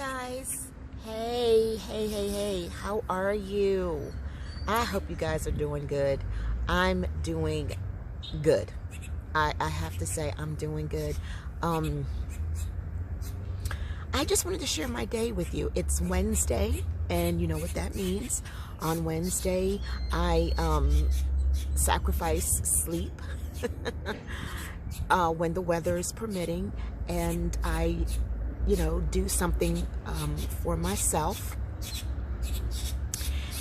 guys. Hey, how are you? I hope you guys are doing good. I'm doing good. I have to say I'm doing good. I just wanted to share my day with you. It's Wednesday, and you know what that means. On Wednesday, I sacrifice sleep when the weather is permitting, and I do something for myself.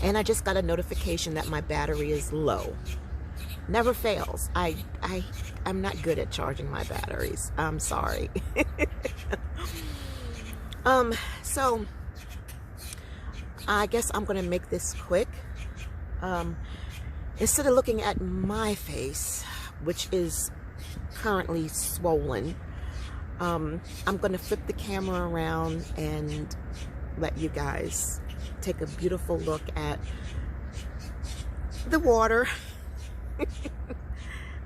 And I just got a notification that my battery is low. Never fails. I'm not good at charging my batteries. I'm sorry. So I guess I'm gonna make this quick. Instead of looking at my face, which is currently swollen, I'm gonna flip the camera around and let you guys take a beautiful look at the water.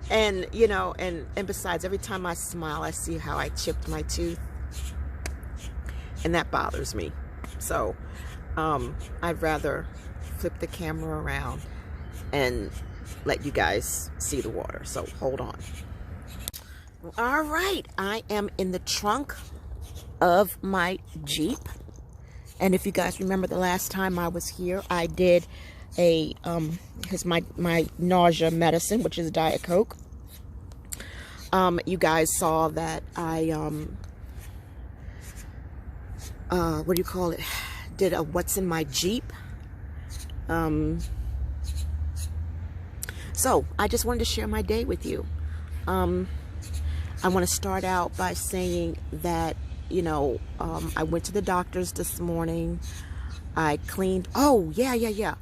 And and besides, every time I smile, I see how I chipped my tooth, and that bothers me. So I'd rather flip the camera around and let you guys see the water. So hold on. All right, I am in the trunk of my Jeep, and if you guys remember the last time I was here, I did a here's my nausea medicine, which is Diet Coke. You guys saw that I what do you call it, did a what's in my Jeep. So I just wanted to share my day with you. I want to start out by saying that I went to the doctor's this morning. I cleaned. Oh yeah,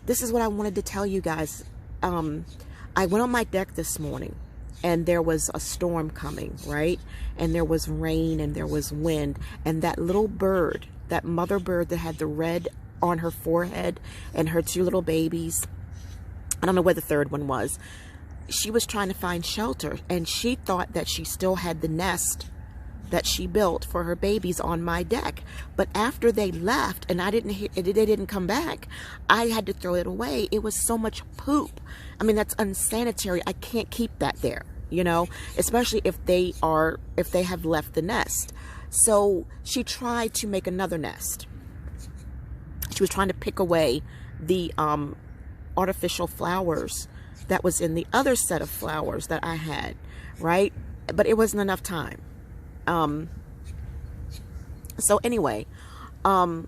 this is what I wanted to tell you guys. I went on my deck this morning, and there was a storm coming, right? And there was rain and there was wind, and that little bird, that mother bird that had the red on her forehead, and her two little babies, I don't know where the third one was, she was trying to find shelter, and she thought that she still had the nest that she built for her babies on my deck. But after they left and they didn't come back, I had to throw it away. It was so much poop. I mean, that's unsanitary. I can't keep that there, especially if they have left the nest. So she tried to make another nest. She was trying to pick away the artificial flowers that was in the other set of flowers that I had, right? But it wasn't enough time. So anyway, I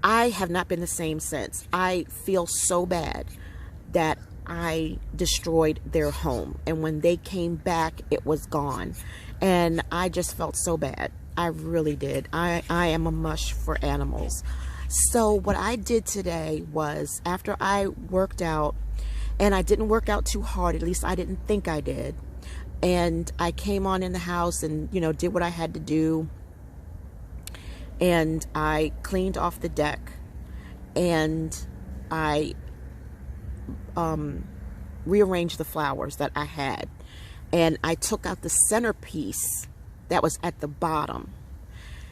have not been the same since. I feel so bad that I destroyed their home, and when they came back, it was gone, and I just felt so bad. I really did. I am a mush for animals. So what I did today was, after I worked out, and I didn't work out too hard, at least I didn't think I did, and I came on in the house and did what I had to do, and I cleaned off the deck, and I rearranged the flowers that I had, and I took out the centerpiece that was at the bottom.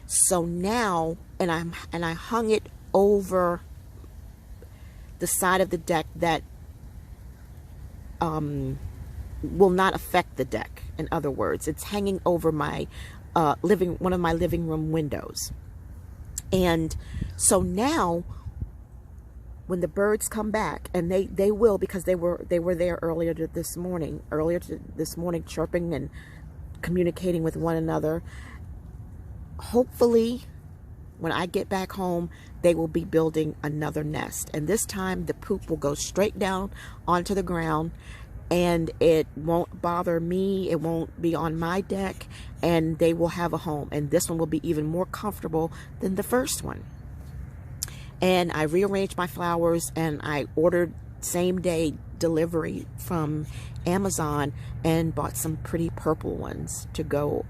So now, and I hung it over the side of the deck that will not affect the deck. In other words, it's hanging over my one of my living room windows. And so now, when the birds come back, and they will, because they were there earlier this morning, chirping and communicating with one another. Hopefully, when I get back home, they will be building another nest, and this time the poop will go straight down onto the ground, and it won't bother me. It won't be on my deck, and they will have a home, and this one will be even more comfortable than the first one. And I rearranged my flowers, and I ordered same day delivery from Amazon, and bought some pretty purple ones to go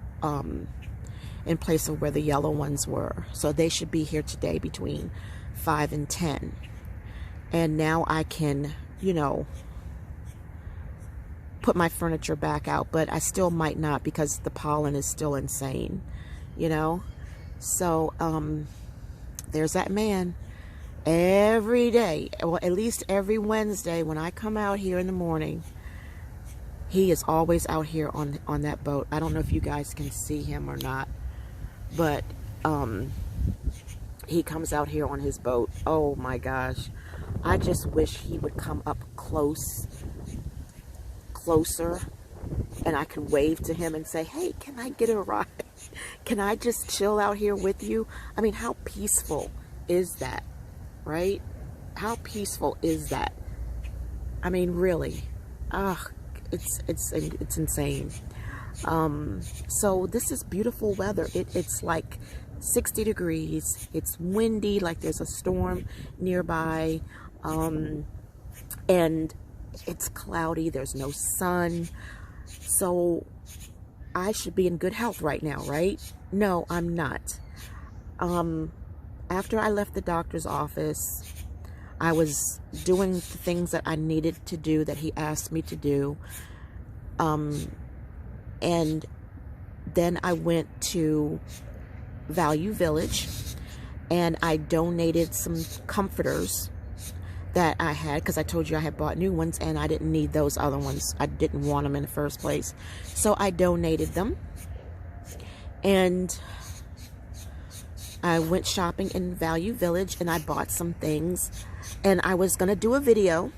in place of where the yellow ones were. So they should be here today between 5 and 10. And now I can, put my furniture back out, but I still might not, because the pollen is still insane, So there's that man. Every day, well, at least every Wednesday when I come out here in the morning, he is always out here on that boat. I don't know if you guys can see him or not, but he comes out here on his boat. Oh my gosh. I just wish he would come up closer, and I could wave to him and say, hey, can I get a ride? Can I just chill out here with you? I mean, how peaceful is that, right? How peaceful is that? I mean, really. It's insane. So this is beautiful weather. It's like 60 degrees. It's windy, like there's a storm nearby. And it's cloudy. There's no sun. So I should be in good health right now, right? No, I'm not. After I left the doctor's office, I was doing the things that I needed to do, that he asked me to do. And then I went to Value Village, and I donated some comforters that I had, because I told you I had bought new ones and I didn't need those other ones. I didn't want them in the first place. So I donated them, and I went shopping in Value Village, and I bought some things, and I was going to do a video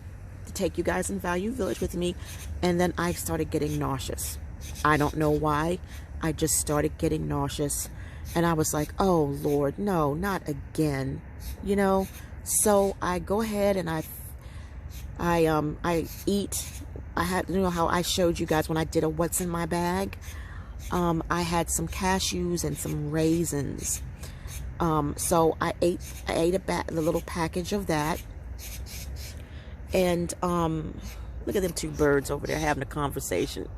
to take you guys in Value Village with me, and then I started getting nauseous. I don't know why. I just started getting nauseous, and I was like, oh Lord, no, not again, you know. So I go ahead and I eat. I had, you know how I showed you guys when I did a what's in my bag. I had some cashews and some raisins. So I ate the little package of that. And look at them two birds over there having a conversation.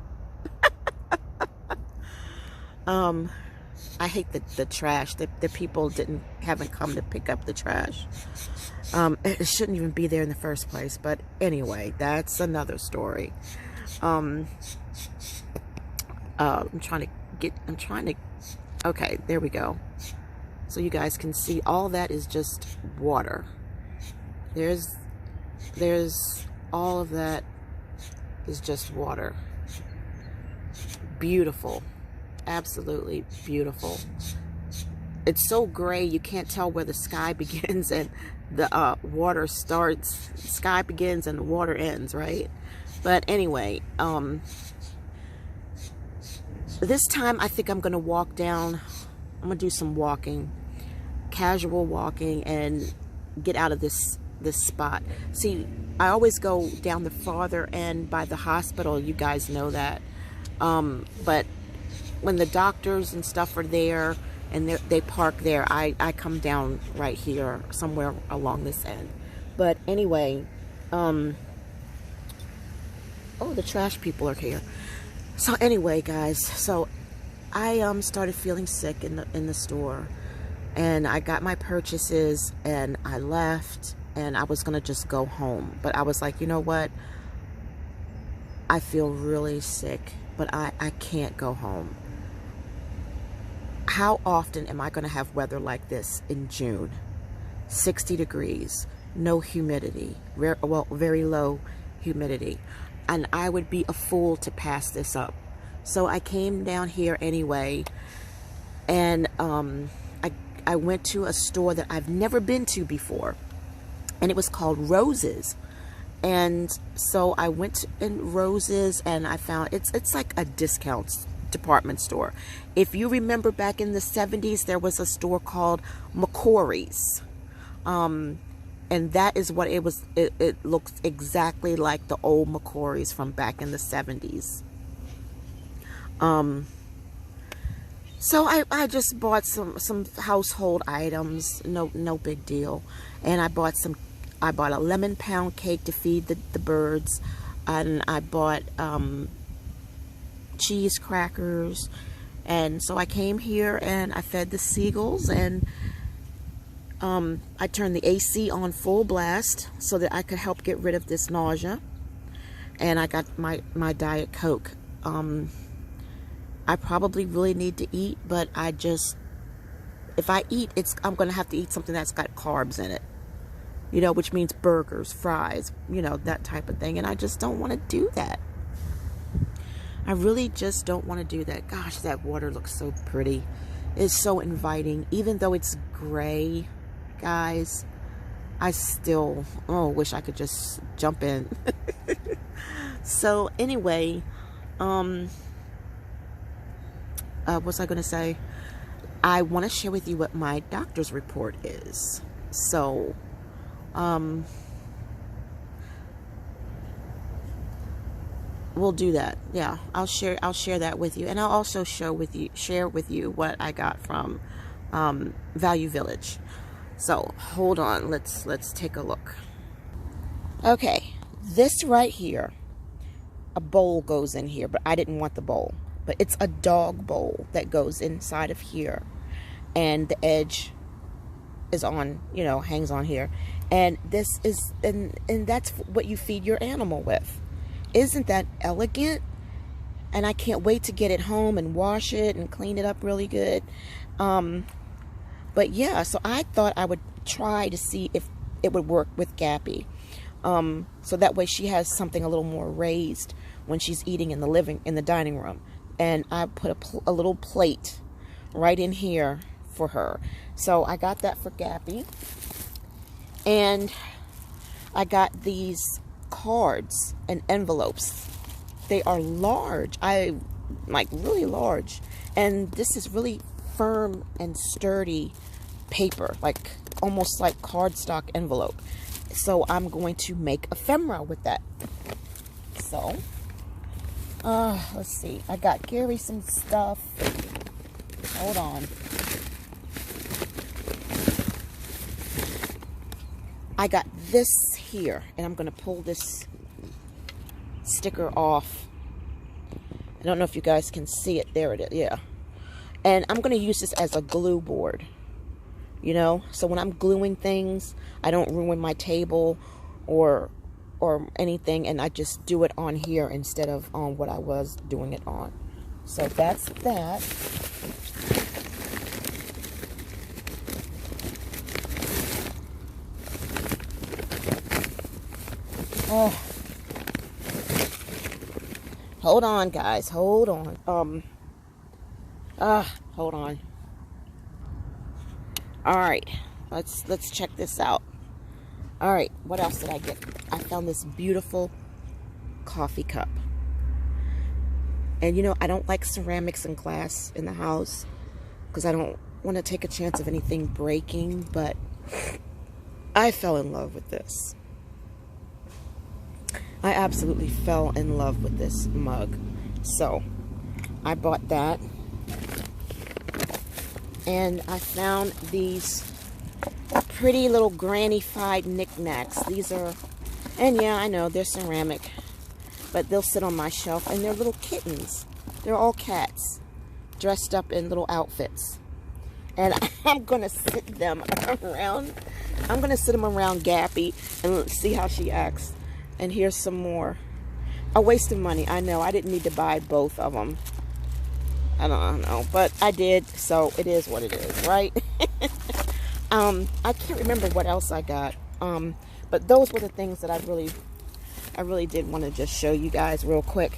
I hate the trash. The people haven't come to pick up the trash. It shouldn't even be there in the first place. But anyway, that's another story. I'm trying to. Okay, there we go. So you guys can see all that is just water. There's all of that is just water. Beautiful. Absolutely beautiful. It's so gray you can't tell where the sky begins and the water starts. Sky begins and the water ends, right? But anyway, this time I think I'm gonna walk down. I'm gonna do some walking, casual walking, and get out of this spot. See, I always go down the farther end by the hospital. You guys know that. But when the doctors and stuff are there and they park there, I come down right here somewhere along this end. But anyway, oh, the trash people are here. So anyway, guys, so I started feeling sick in the store, and I got my purchases and I left, and I was gonna just go home. But I was like, you know what? I feel really sick, but I can't go home. How often am I going to have weather like this in June? 60 degrees, no humidity, very low humidity. And I would be a fool to pass this up. So I came down here anyway, and I went to a store that I've never been to before, and it was called Roses. And so I went in Roses, and I found it's like a discount department store. If you remember back in the 70s, there was a store called McCory's, and that is what it was. It looks exactly like the old McCory's from back in the 70s. So I just bought some household items, no big deal, and I bought a lemon pound cake to feed the birds, and I bought cheese crackers. And so I came here and I fed the seagulls, and I turned the AC on full blast so that I could help get rid of this nausea. And I got my Diet Coke. I probably really need to eat, but I if I eat, I'm going to have to eat something that's got carbs in it, you know, which means burgers, fries, you know, that type of thing. And I just don't want to do that. I really just don't want to do that. Gosh, that water looks so pretty. It's so inviting. Even though it's gray, guys, I still, wish I could just jump in. So anyway, what was I going to say? I want to share with you what my doctor's report is. So, we'll do that. Yeah, I'll share that with you, and I'll also share with you what I got from Value Village. So hold on, let's take a look. Okay, this right here, a bowl goes in here, but I didn't want the bowl, but it's a dog bowl that goes inside of here, and the edge is on, you know, hangs on here, and this is and that's what you feed your animal with. Isn't that elegant? And I can't wait to get it home and wash it and clean it up really good. But yeah, so I thought I would try to see if it would work with Gappy. So that way she has something a little more raised when she's eating in the dining room. And I put a little plate right in here for her. So I got that for Gappy. And I got these cards and envelopes. They are large. Like really large. And this is really firm and sturdy paper, like almost like cardstock envelope. So I'm going to make ephemera with that. So let's see, I got Gary some stuff. Hold on. I got this here, and I'm going to pull this sticker off. I don't know if you guys can see it. There it is. Yeah. And I'm going to use this as a glue board, you know, so when I'm gluing things, I don't ruin my table or anything, and I just do it on here instead of on what I was doing it on. So that's that. Oh, hold on, guys, hold on. Hold on. All right, let's check this out. All right, what else did I get? I found this beautiful coffee cup. And you know, I don't like ceramics and glass in the house because I don't want to take a chance of anything breaking, but I fell in love with this. I absolutely fell in love with this mug. So, I bought that. And I found these pretty little granny-fied knickknacks. These are, and yeah, I know, they're ceramic, but they'll sit on my shelf, and they're little kittens. They're all cats, dressed up in little outfits. And I'm going to sit them around. I'm going to sit them around Gappy and see how she acts. And here's some more. A waste of money, I know. I didn't need to buy both of them. I don't know, but I did, so it is what it is, right? I can't remember what else I got. But those were the things that I really did want to just show you guys real quick.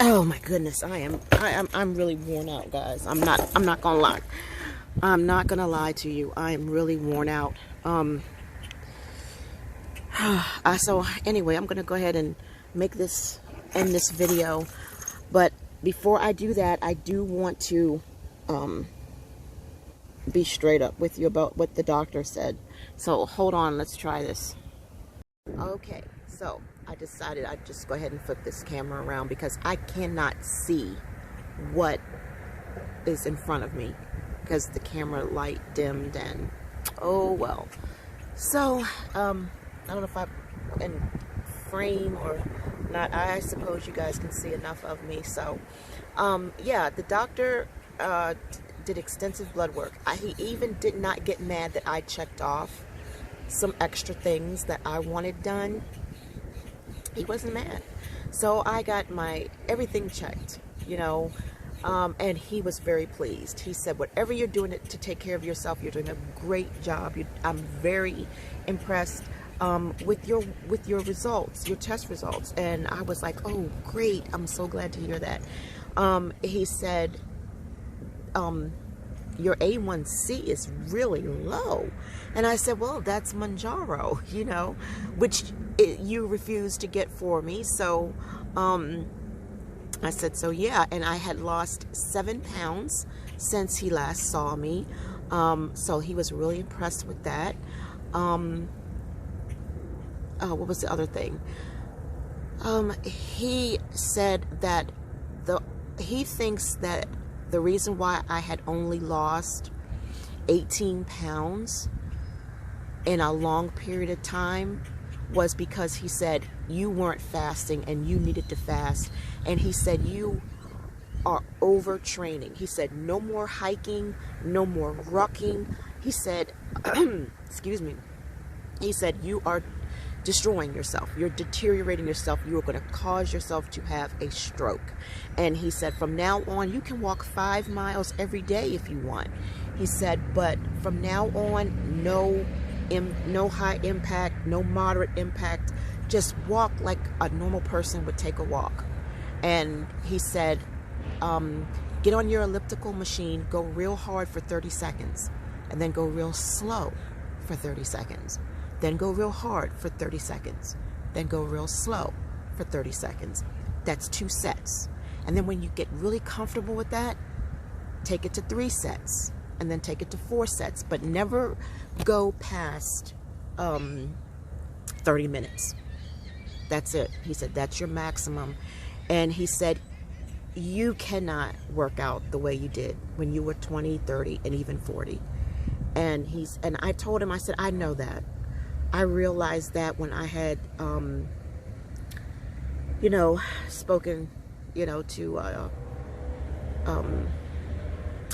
Oh my goodness, I'm really worn out, guys. I'm not gonna lie. I'm not gonna lie to you. I am really worn out. So anyway, I'm gonna go ahead and end this video, but before I do that, I do want to be straight up with you about what the doctor said. So hold on, let's try this. Okay, so I decided I'd just go ahead and flip this camera around because I cannot see what is in front of me because the camera light dimmed, and oh well. So I don't know if I can frame or not. I suppose you guys can see enough of me. So yeah, the doctor did extensive blood work. He even did not get mad that I checked off some extra things that I wanted done. He wasn't mad. So I got everything checked. you know. And he was very pleased. He said, whatever you're doing to take care of yourself, you're doing a great job. I'm very impressed with your results, your test results. And I was like, oh, great. I'm so glad to hear that. He said, your A1C is really low. And I said, well, that's Mounjaro, you know, which you refused to get for me. So, I said, so yeah, and I had lost 7 pounds since he last saw me. So he was really impressed with that. What was the other thing? He said that he thinks that the reason why I had only lost 18 pounds in a long period of time was because he said you weren't fasting and you needed to fast. And he said you are overtraining. He said no more hiking, no more rucking. He said, excuse me, he said you are destroying yourself. You're deteriorating yourself. You are going to cause yourself to have a stroke. And he said from now on you can walk 5 miles every day if you want. He said, but from now on, no high impact, no moderate impact. Just walk like a normal person would take a walk. And he said, get on your elliptical machine, go real hard for 30 seconds, and then go real slow for 30 seconds. Then go real hard for 30 seconds. Then go real slow for 30 seconds. That's 2 sets. And then when you get really comfortable with that, take it to 3 sets. And then take it to 4 sets. But never go past 30 minutes. That's it. He said, that's your maximum. And he said, you cannot work out the way you did when you were 20, 30, and even 40. And I told him, I said, I know that. I realized that when I had, you know, spoken, you know, to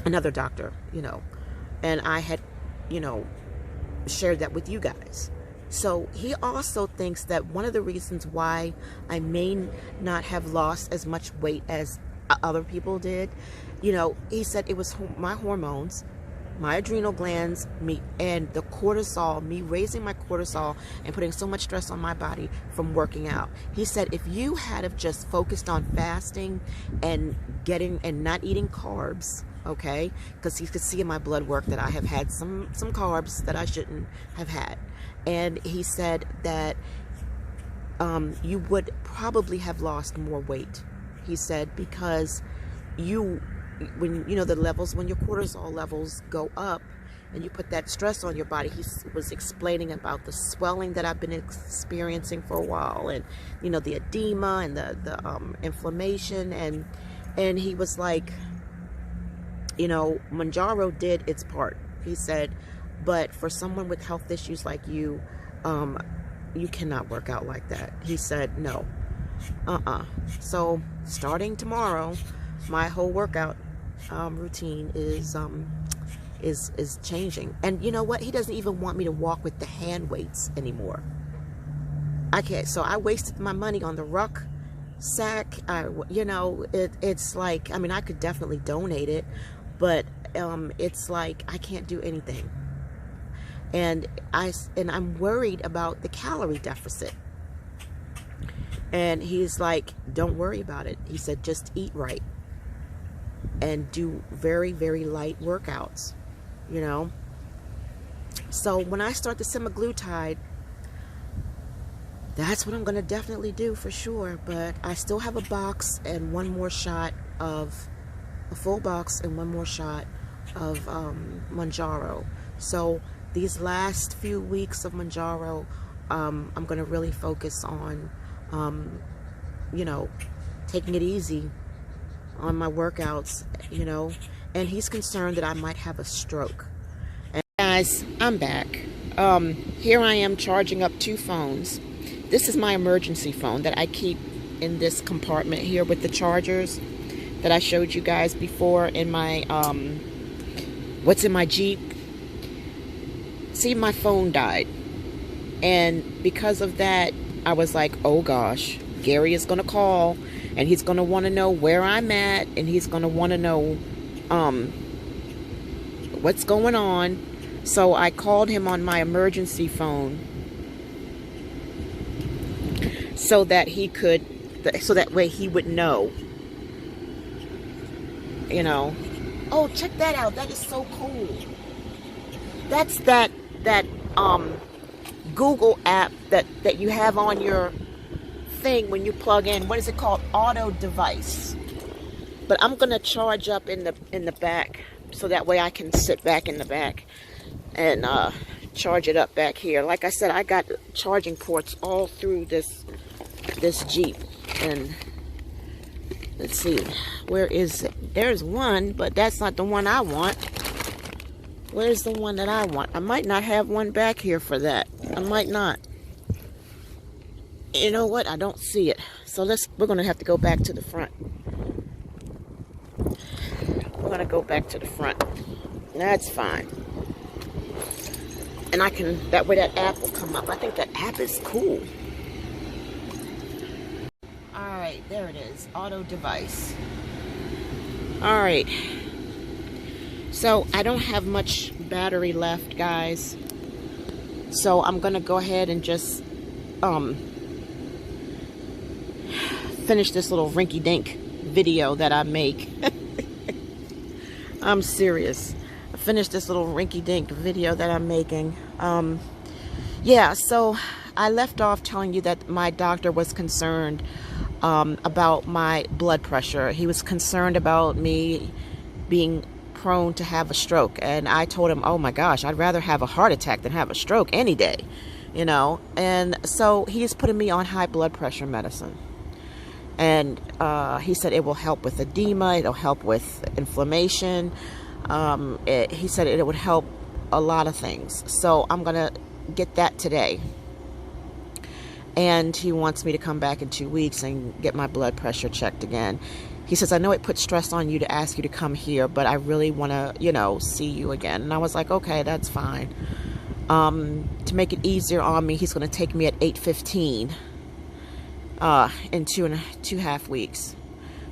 another doctor, you know, and I had, you know, shared that with you guys. So he also thinks that one of the reasons why I may not have lost as much weight as other people did, you know, he said it was my hormones, my adrenal glands, me, and the cortisol, me raising my cortisol and putting so much stress on my body from working out. He said if you had have just focused on fasting and not eating carbs, okay, because he could see in my blood work that I have had some carbs that I shouldn't have had. And he said that you would probably have lost more weight. He said because when you know the levels, when your cortisol levels go up and you put that stress on your body, he was explaining about the swelling that I've been experiencing for a while, and you know the edema and the inflammation, and he was like, you know, Mounjaro did its part. He said, but for someone with health issues like you, you cannot work out like that. He said no. So starting tomorrow, my whole workout routine is changing. And you know what? He doesn't even want me to walk with the hand weights anymore. I can't. So I wasted my money on the ruck sack. You know, it's like, I mean, I could definitely donate it, but it's like I can't do anything. And I'm worried about the calorie deficit. And he's like, don't worry about it. He said, just eat right and do very, very light workouts, you know. So when I start the semaglutide, that's what I'm going to definitely do for sure. But I still have a box and one more shot of a full box and one more shot of Mounjaro. So these last few weeks of Mounjaro, I'm going to really focus on you know, taking it easy on my workouts, you know. And he's concerned that I might have a stroke. And guys, I'm back. Here I am charging up 2 phones. This is my emergency phone that I keep in this compartment here with the chargers that I showed you guys before in my what's in my Jeep. See, my phone died, and because of that I was like, oh gosh, Gary is gonna call and he's going to want to know where I'm at, and he's going to want to know what's going on. So I called him on my emergency phone so that he could, so that way he would know, you know. Oh, check that out. That is so cool. That's that Google app that you have on your thing when you plug in. What is it called? Auto device. But I'm gonna charge up in the back, so that way I can sit back in the back and charge it up back here. Like I said, I got charging ports all through this Jeep. And let's see, where is it? There's one, but that's not the one I want. Where's the one that I want? I might not have one back here for that. I might not. You know what? I don't see it. So we're going to have to go back to the front. We're going to go back to the front. That's fine. And I can, that way that app will come up. I think that app is cool. Alright, there it is. Auto device. Alright. So I don't have much battery left, guys. So I'm going to go ahead and just finish this little rinky-dink video that I make. I'm serious. I finished this little rinky-dink video that I'm making. Yeah, so I left off telling you that my doctor was concerned about my blood pressure. He was concerned about me being prone to have a stroke, and I told him, oh my gosh, I'd rather have a heart attack than have a stroke any day, you know. And so he's putting me on high blood pressure medicine, and he said it will help with edema, it'll help with inflammation. He said it would help a lot of things. So I'm gonna get that today, and he wants me to come back in 2 weeks and get my blood pressure checked again. He says, I know it puts stress on you to ask you to come here, but I really want to, you know, see you again. And I was like, okay, that's fine. To make it easier on me, he's going to take me at 8:15 in 2.5 weeks.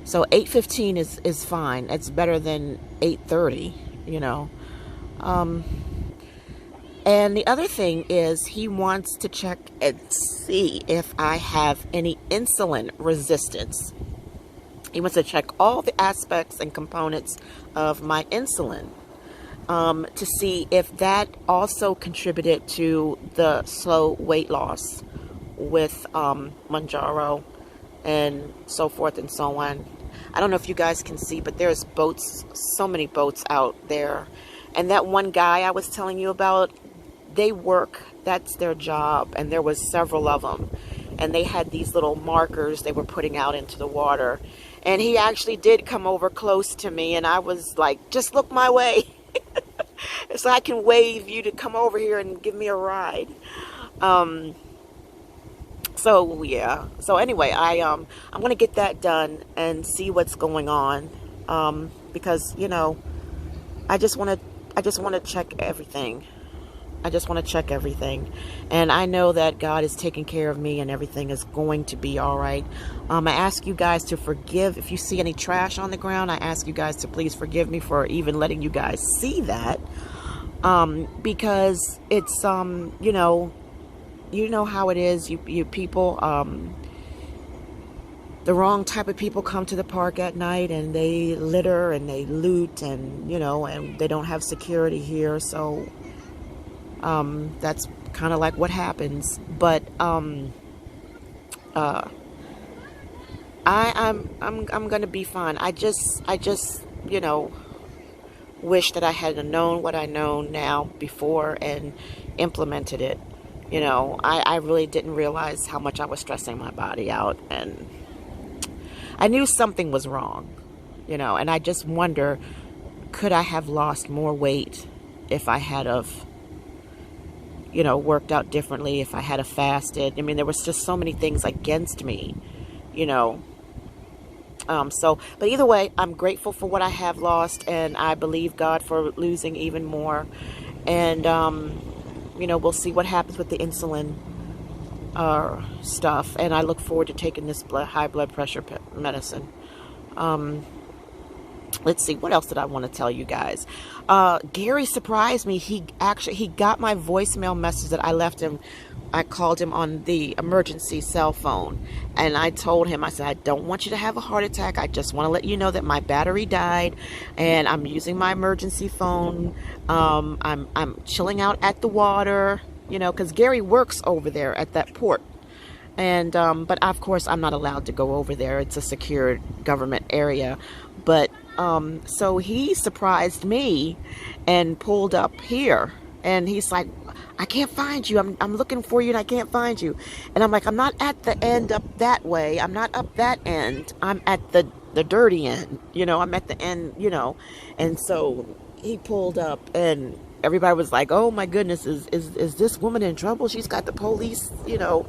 So 8:15 is fine. It's better than 8:30, you know. And the other thing is he wants to check and see if I have any insulin resistance. He wants to check all the aspects and components of my insulin to see if that also contributed to the slow weight loss with Manjaro and so forth and so on. I don't know if you guys can see, but there's boats, so many boats out there. And that one guy I was telling you about, they work, that's their job, and there was several of them. And they had these little markers they were putting out into the water. And he actually did come over close to me, and I was like, just look my way. So I can wave you to come over here and give me a ride. So yeah. So anyway, I'm going to get that done and see what's going on. Because, you know, I just want to check everything. I just want to check everything. And I know that God is taking care of me and everything is going to be all right. I ask you guys to forgive. If you see any trash on the ground, I ask you guys to please forgive me for even letting you guys see that. Because it's, you know how it is, you people, the wrong type of people come to the park at night and they litter and they loot and, you know, and they don't have security here. So, that's kind of like what happens. But I'm gonna be fine. I just you know, wish that I had known what I know now before and implemented it. You know, I really didn't realize how much I was stressing my body out, and I knew something was wrong, you know. And I just wonder, could I have lost more weight if I had of, you know, worked out differently, if I had fasted? I mean, there was just so many things against me, you know. But either way, I'm grateful for what I have lost, and I believe God for losing even more. And, you know, we'll see what happens with the insulin. stuff, and I look forward to taking this high blood pressure medicine. Let's see, what else did I want to tell you guys? Gary surprised me. He got my voicemail message that I left him. I called him on the emergency cell phone, and I told him, I said, I don't want you to have a heart attack. I just want to let you know that my battery died, and I'm using my emergency phone. I'm chilling out at the water, you know, because Gary works over there at that port. And but of course I'm not allowed to go over there. It's a secured government area. But so he surprised me and pulled up here, and he's like, I can't find you. I'm looking for you and I can't find you. And I'm like, I'm not at the end up that way. I'm not up that end. I'm at the dirty end. You know, I'm at the end, you know. And so he pulled up, and everybody was like, oh my goodness, is this woman in trouble? She's got the police, you know.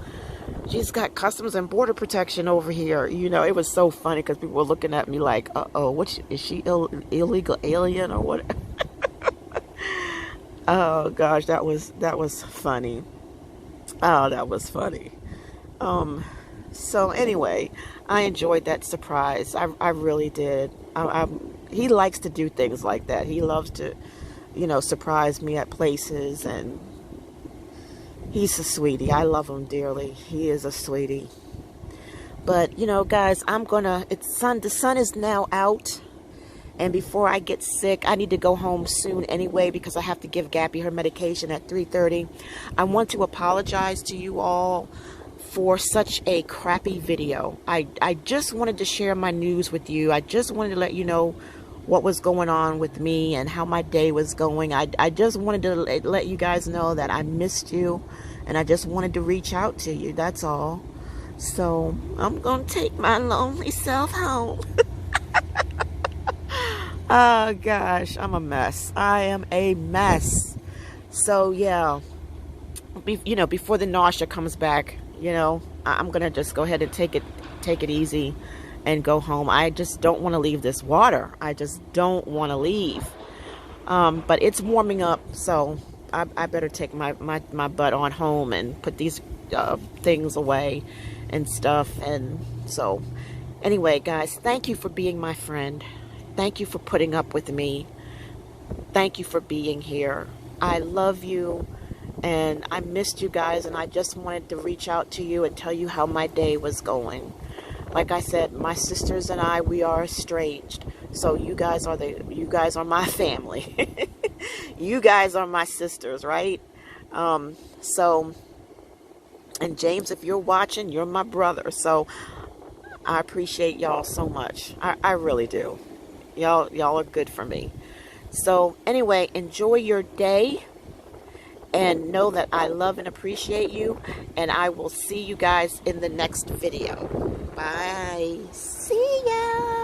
She's got Customs and Border Protection over here. You know, it was so funny because people were looking at me like, uh-oh, what, is she illegal alien or what? Oh gosh, that was funny. Oh, that was funny. So anyway, I enjoyed that surprise. I really did. He likes to do things like that. He loves to, you know, surprise me at places, and he's a sweetie. I love him dearly. He is a sweetie. But, you know, guys, the sun is now out. And before I get sick, I need to go home soon anyway, because I have to give Gappy her medication at 3:30. I want to apologize to you all for such a crappy video. I just wanted to share my news with you. I just wanted to let you know what was going on with me and how my day was going. I just wanted to let you guys know that I missed you, and I just wanted to reach out to you. That's all. So I'm gonna take my lonely self home. Oh gosh, I'm a mess. I am a mess. So yeah, you know, before the nausea comes back, you know, I'm gonna just go ahead and take it easy and go home. I just don't want to leave this water. I just don't want to leave. But it's warming up, so I better take my butt on home and put these things away and stuff. And so anyway, guys, thank you for being my friend. Thank you for putting up with me. Thank you for being here. I love you, and I missed you guys, and I just wanted to reach out to you and tell you how my day was going. Like I said, my sisters and I, we are estranged. So you guys are my family. You guys are my sisters, right? So, and James, if you're watching, you're my brother. So I appreciate y'all so much. I really do. Y'all are good for me. So anyway, enjoy your day, and know that I love and appreciate you, and I will see you guys in the next video. Bye. See ya.